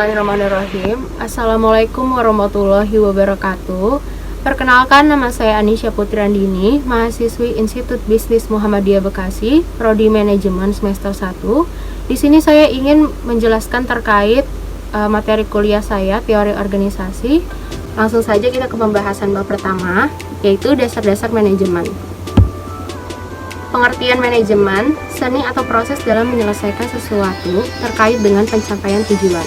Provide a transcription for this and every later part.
Bismillahirrahmanirrahim. Assalamualaikum warahmatullahi wabarakatuh. Perkenalkan, nama saya Anisha Putriandini, mahasiswi Institut Bisnis Muhammadiyah Bekasi, Prodi Manajemen semester 1. Di sini saya ingin menjelaskan terkait materi kuliah saya, teori organisasi. Langsung saja kita ke pembahasan bab pertama, yaitu dasar-dasar manajemen. Pengertian manajemen, seni atau proses dalam menyelesaikan sesuatu terkait dengan pencapaian tujuan.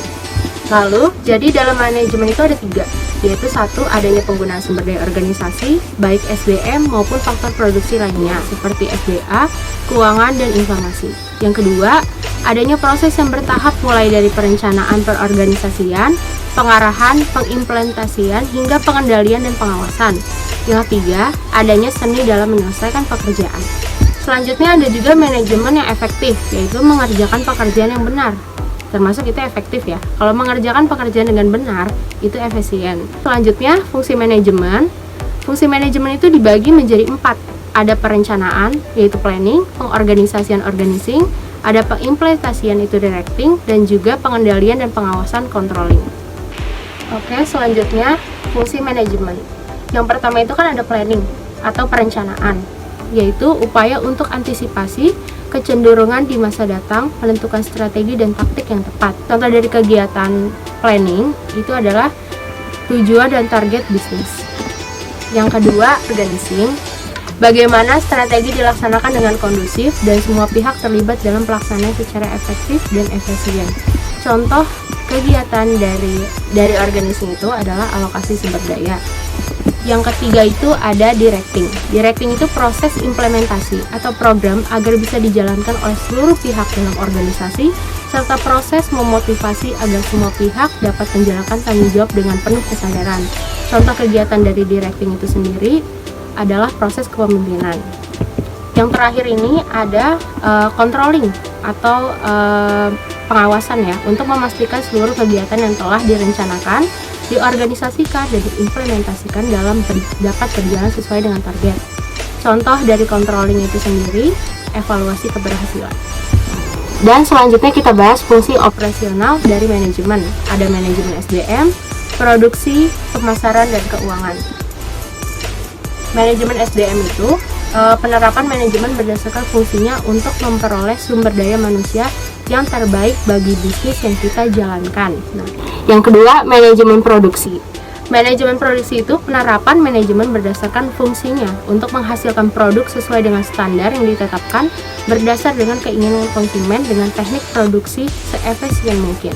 Lalu, jadi dalam manajemen itu ada 3, yaitu 1, adanya penggunaan sumber daya organisasi, baik SDM maupun faktor produksi lainnya, seperti SDA, keuangan, dan informasi. Yang kedua, adanya proses yang bertahap mulai dari perencanaan perorganisasian, pengarahan, pengimplementasian, hingga pengendalian dan pengawasan. Yang ketiga, adanya seni dalam menyelesaikan pekerjaan. Selanjutnya ada juga manajemen yang efektif, yaitu mengerjakan pekerjaan yang benar. Termasuk itu efektif ya. Kalau mengerjakan pekerjaan dengan benar, itu efisien. Selanjutnya, fungsi manajemen. Fungsi manajemen itu dibagi menjadi 4. Ada perencanaan, yaitu planning, pengorganisasian organizing, ada pengimplementasian itu directing, dan juga pengendalian dan pengawasan controlling. Oke, selanjutnya fungsi manajemen. Yang pertama itu kan ada planning atau perencanaan, yaitu upaya untuk antisipasi kecenderungan di masa datang, menentukan strategi dan taktik yang tepat. Contoh dari kegiatan planning itu adalah tujuan dan target bisnis. Yang kedua, organizing. Bagaimana strategi dilaksanakan dengan kondusif dan semua pihak terlibat dalam pelaksanaan secara efektif dan efisien. Contoh kegiatan dari organizing itu adalah alokasi sumber daya. Yang ketiga itu ada directing. Directing itu proses implementasi atau program agar bisa dijalankan oleh seluruh pihak dalam organisasi, serta proses memotivasi agar semua pihak dapat menjalankan tanggung jawab dengan penuh kesadaran. Contoh kegiatan dari directing itu sendiri adalah proses kepemimpinan. Yang terakhir ini ada controlling atau pengawasan ya, untuk memastikan seluruh kegiatan yang telah direncanakan, diorganisasikan dan diimplementasikan dapat berjalan sesuai dengan target. Contoh dari controlling itu sendiri, evaluasi keberhasilan. Dan selanjutnya kita bahas fungsi operasional dari manajemen. Ada manajemen SDM, produksi, pemasaran, dan keuangan. Manajemen SDM itu penerapan manajemen berdasarkan fungsinya untuk memperoleh sumber daya manusia yang terbaik bagi bisnis yang kita jalankan. Nah, yang kedua, manajemen produksi. Manajemen produksi itu penerapan manajemen berdasarkan fungsinya untuk menghasilkan produk sesuai dengan standar yang ditetapkan berdasar dengan keinginan konsumen dengan teknik produksi seefisien mungkin.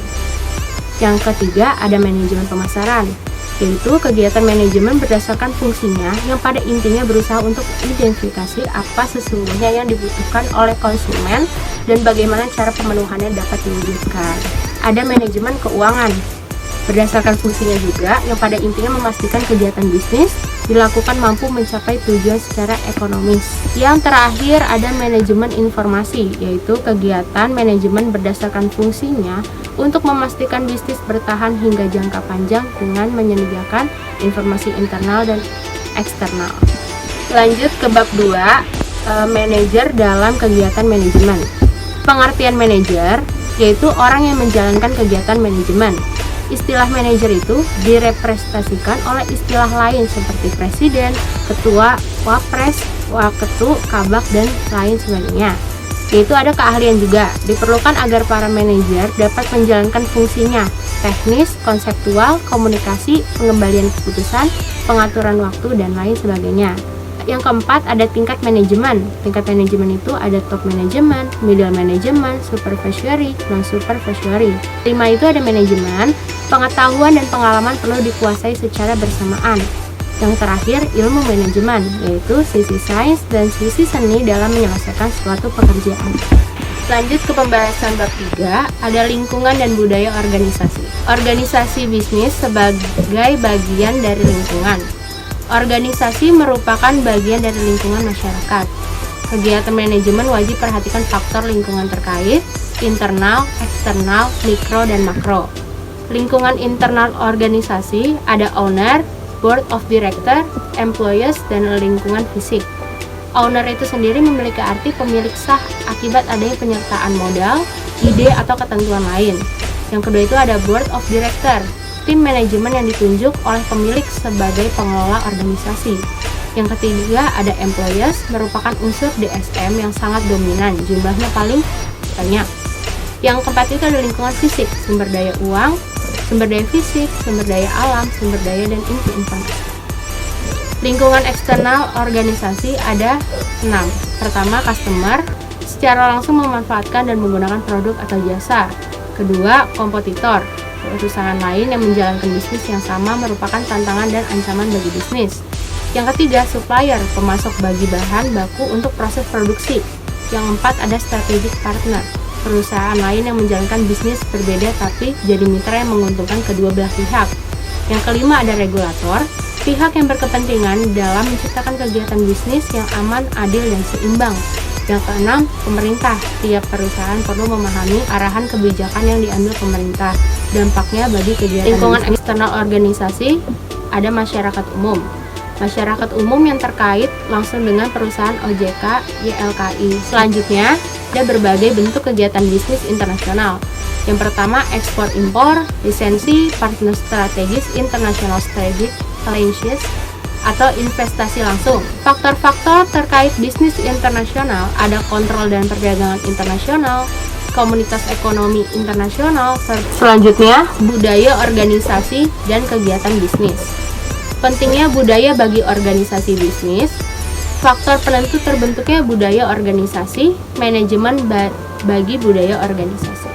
Yang ketiga, ada manajemen pemasaran, yaitu kegiatan manajemen berdasarkan fungsinya yang pada intinya berusaha untuk identifikasi apa sesungguhnya yang dibutuhkan oleh konsumen dan bagaimana cara pemenuhannya dapat diwujudkan. Ada manajemen keuangan, berdasarkan fungsinya juga yang pada intinya memastikan kegiatan bisnis dilakukan mampu mencapai tujuan secara ekonomis. Yang terakhir ada manajemen informasi, yaitu kegiatan manajemen berdasarkan fungsinya untuk memastikan bisnis bertahan hingga jangka panjang dengan menyediakan informasi internal dan eksternal. Lanjut ke bab 2, manajer dalam kegiatan manajemen. Pengertian manajer yaitu orang yang menjalankan kegiatan manajemen. Istilah manajer itu direpresentasikan oleh istilah lain seperti presiden, ketua, wapres, waketu, kabak, dan lain sebagainya. Yaitu ada keahlian juga, diperlukan agar para manajer dapat menjalankan fungsinya, teknis, konseptual, komunikasi, pengembalian keputusan, pengaturan waktu, dan lain sebagainya. Yang keempat ada tingkat manajemen. Tingkat manajemen itu ada top manajemen, middle manajemen, supervisory, non-supervisory. 5 itu ada manajemen, pengetahuan dan pengalaman perlu dikuasai secara bersamaan. Yang terakhir ilmu manajemen, yaitu sisi sains dan sisi seni dalam menyelesaikan suatu pekerjaan. Lanjut ke pembahasan bab 3, ada lingkungan dan budaya organisasi. Organisasi bisnis sebagai bagian dari lingkungan. Organisasi merupakan bagian dari lingkungan masyarakat. Kegiatan manajemen wajib perhatikan faktor lingkungan terkait, internal, eksternal, mikro, dan makro. Lingkungan internal organisasi ada owner, board of director, employees, dan lingkungan fisik. Owner itu sendiri memiliki arti pemilik sah akibat adanya penyertaan modal, ide, atau ketentuan lain. Yang kedua itu ada Board of Director, tim manajemen yang ditunjuk oleh pemilik sebagai pengelola organisasi. Yang ketiga ada Employees, merupakan unsur DSM yang sangat dominan, jumlahnya paling banyak. Yang keempat itu ada lingkungan fisik, sumber daya uang, sumber daya fisik, sumber daya alam, sumber daya dan input informasi. Lingkungan eksternal organisasi ada 6. Pertama, customer, secara langsung memanfaatkan dan menggunakan produk atau jasa. Kedua, kompetitor, perusahaan lain yang menjalankan bisnis yang sama merupakan tantangan dan ancaman bagi bisnis. Yang ketiga, supplier, pemasok bagi bahan baku untuk proses produksi. Yang keempat, ada strategic partner, perusahaan lain yang menjalankan bisnis berbeda tapi jadi mitra yang menguntungkan kedua belah pihak. Yang kelima, ada regulator, pihak yang berkepentingan dalam menciptakan kegiatan bisnis yang aman, adil, dan seimbang. Yang keenam, pemerintah. Tiap perusahaan perlu memahami arahan kebijakan yang diambil pemerintah, dampaknya bagi kegiatan lingkungan eksternal organisasi. Ada masyarakat umum. Masyarakat umum yang terkait langsung dengan perusahaan OJK, YLKI. Selanjutnya, ada berbagai bentuk kegiatan bisnis internasional. Yang pertama, ekspor-impor, lisensi, partner strategis, international strategic alliances, atau investasi langsung. Faktor-faktor terkait bisnis internasional ada kontrol dan perdagangan internasional, komunitas ekonomi internasional, selanjutnya budaya organisasi dan kegiatan bisnis. Pentingnya budaya bagi organisasi bisnis. Faktor penentu terbentuknya budaya organisasi, manajemen bagi budaya organisasi.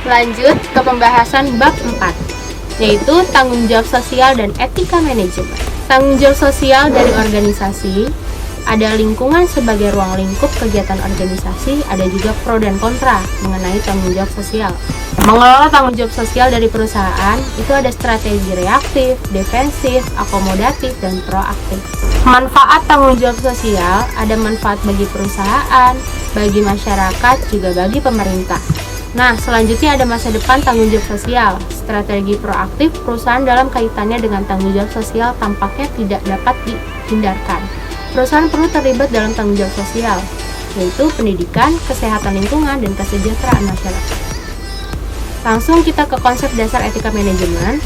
Lanjut ke pembahasan bab 4, yaitu tanggung jawab sosial dan etika manajemen. Tanggung jawab sosial dari organisasi, ada lingkungan sebagai ruang lingkup kegiatan organisasi, ada juga pro dan kontra mengenai tanggung jawab sosial. Mengelola tanggung jawab sosial dari perusahaan itu ada strategi reaktif, defensif, akomodatif, dan proaktif. Manfaat tanggung jawab sosial ada manfaat bagi perusahaan, bagi masyarakat, juga bagi pemerintah. Nah, selanjutnya ada masa depan tanggung jawab sosial. Strategi proaktif perusahaan dalam kaitannya dengan tanggung jawab sosial tampaknya tidak dapat dihindarkan. Perusahaan perlu terlibat dalam tanggung jawab sosial, yaitu pendidikan, kesehatan lingkungan, dan kesejahteraan masyarakat. Langsung kita ke konsep dasar etika manajemen.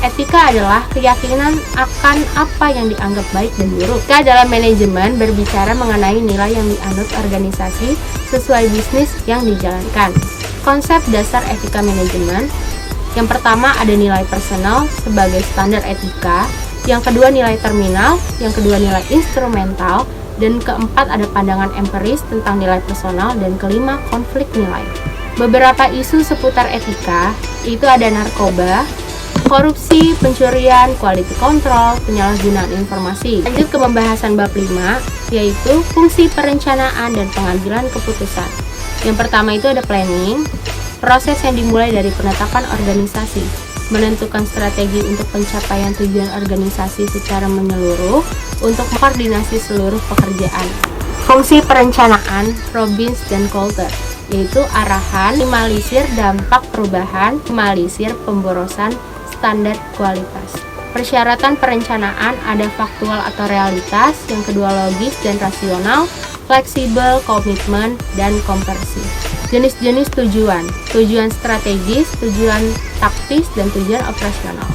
Etika adalah keyakinan akan apa yang dianggap baik dan buruk. Etika dalam manajemen berbicara mengenai nilai yang dianut organisasi sesuai bisnis yang dijalankan. Konsep dasar etika manajemen. Yang pertama ada nilai personal sebagai standar etika, yang kedua nilai terminal, yang kedua nilai instrumental, dan keempat ada pandangan empiris tentang nilai personal, dan kelima konflik nilai. Beberapa isu seputar etika itu ada narkoba, korupsi, pencurian, quality control, penyalahgunaan informasi. Lanjut ke pembahasan bab 5, yaitu fungsi perencanaan dan pengambilan keputusan. Yang pertama itu ada planning, proses yang dimulai dari penetapan organisasi, menentukan strategi untuk pencapaian tujuan organisasi secara menyeluruh untuk mengkoordinasi seluruh pekerjaan. Fungsi perencanaan, Robbins dan Coulter, yaitu arahan, minimalisir dampak perubahan, minimalisir pemborosan standar kualitas. Persyaratan perencanaan ada faktual atau realitas, yang kedua logis dan rasional, fleksibel, komitmen, dan konversi. Jenis-jenis tujuan, tujuan strategis, tujuan taktis, dan tujuan operasional.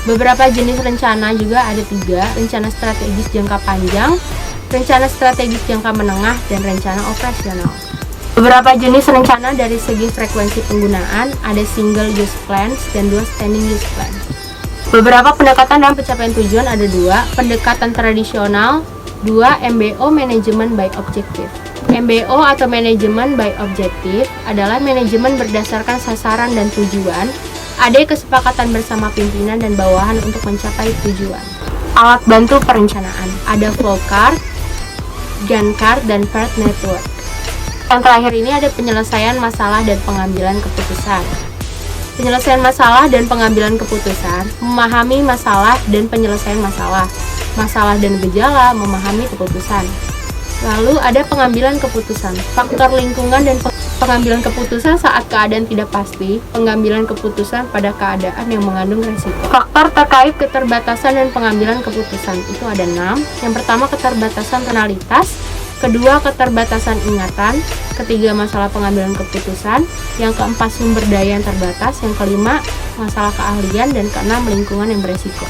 Beberapa jenis rencana juga ada 3, rencana strategis jangka panjang, rencana strategis jangka menengah, dan rencana operasional. Beberapa jenis rencana dari segi frekuensi penggunaan ada single use plans dan 2 standing use plan. Beberapa pendekatan dalam pencapaian tujuan ada 2, pendekatan tradisional, 2 MBO Management by Objective. MBO atau Management by Objective adalah manajemen berdasarkan sasaran dan tujuan, ada kesepakatan bersama pimpinan dan bawahan untuk mencapai tujuan. Alat bantu perencanaan ada flowchart, Gantt chart, dan Pareto network. Yang terakhir ini ada penyelesaian masalah dan pengambilan keputusan. Penyelesaian masalah dan pengambilan keputusan, memahami masalah dan penyelesaian masalah, masalah dan gejala, memahami keputusan. Lalu ada pengambilan keputusan, faktor lingkungan dan pengambilan keputusan saat keadaan tidak pasti, pengambilan keputusan pada keadaan yang mengandung risiko. Faktor terkait keterbatasan dan pengambilan keputusan itu ada 6. Yang pertama keterbatasan tonalitas, Kedua, keterbatasan ingatan. Ketiga, masalah pengambilan keputusan. Yang keempat, sumber daya yang terbatas. Yang kelima, masalah keahlian. Dan keenam, lingkungan yang beresiko.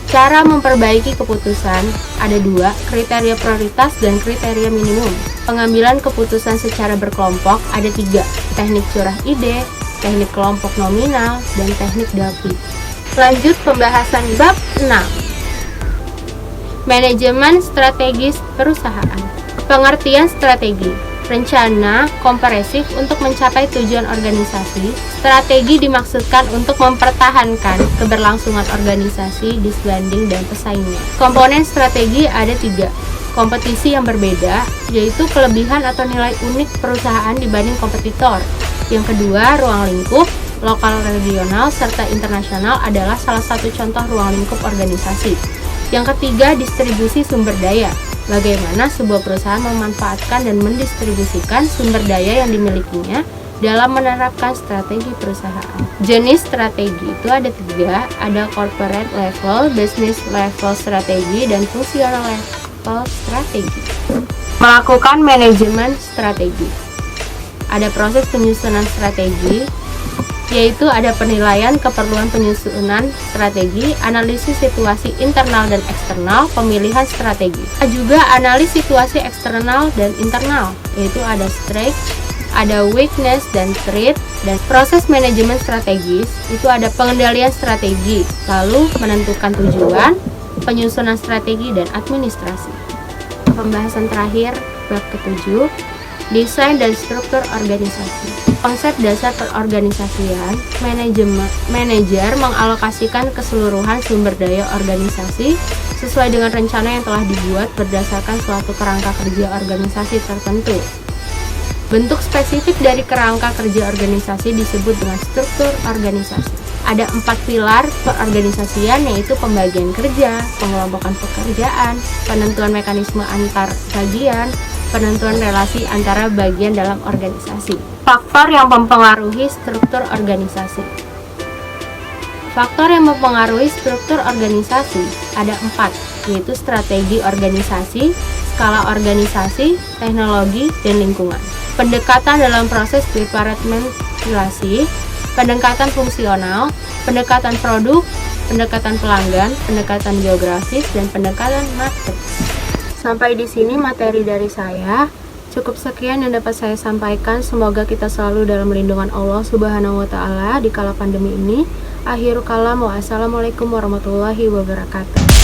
Cara memperbaiki keputusan ada dua, kriteria prioritas dan kriteria minimum. Pengambilan keputusan secara berkelompok ada tiga, teknik curah ide, teknik kelompok nominal, dan teknik Delphi. Lanjut pembahasan bab 6. Manajemen strategis perusahaan. Pengertian strategi. Rencana komprehensif untuk mencapai tujuan organisasi. Strategi dimaksudkan untuk mempertahankan keberlangsungan organisasi, disbanding dan pesaingnya. Komponen strategi ada tiga. Kompetisi yang berbeda, yaitu kelebihan atau nilai unik perusahaan dibanding kompetitor. Yang kedua, ruang lingkup, lokal, regional, serta internasional adalah salah satu contoh ruang lingkup organisasi. Yang ketiga, distribusi sumber daya. Bagaimana sebuah perusahaan memanfaatkan dan mendistribusikan sumber daya yang dimilikinya dalam menerapkan strategi perusahaan. Jenis strategi itu ada tiga, ada corporate level, business level strategi, dan functional level strategi. Melakukan manajemen strategi. Ada proses penyusunan strategi, yaitu ada penilaian keperluan penyusunan strategi, analisis situasi internal dan eksternal, pemilihan strategi. Ada juga analisis situasi eksternal dan internal, yaitu ada strength, ada weakness dan threat. Dan proses manajemen strategis itu ada pengendalian strategi, lalu menentukan tujuan, penyusunan strategi, dan administrasi. Pembahasan terakhir bab ke-7, desain dan struktur organisasi. Konsep dasar perorganisasian, manajer mengalokasikan keseluruhan sumber daya organisasi sesuai dengan rencana yang telah dibuat berdasarkan suatu kerangka kerja organisasi tertentu. Bentuk spesifik dari kerangka kerja organisasi disebut dengan struktur organisasi. Ada 4 pilar perorganisasian, yaitu pembagian kerja, pengelompokan pekerjaan, penentuan mekanisme antar bagian, penentuan relasi antara bagian dalam organisasi. Faktor yang mempengaruhi struktur organisasi. Faktor yang mempengaruhi struktur organisasi ada 4, yaitu strategi organisasi, skala organisasi, teknologi, dan lingkungan. Pendekatan dalam proses departementasi, pendekatan fungsional, pendekatan produk, pendekatan pelanggan, pendekatan geografis, dan pendekatan matriks. Sampai di sini materi dari saya. Cukup sekian yang dapat saya sampaikan. Semoga kita selalu dalam lindungan Allah Subhanahu wa taala di kala pandemi ini. Akhirul kalam, wassalamualaikum warahmatullahi wabarakatuh.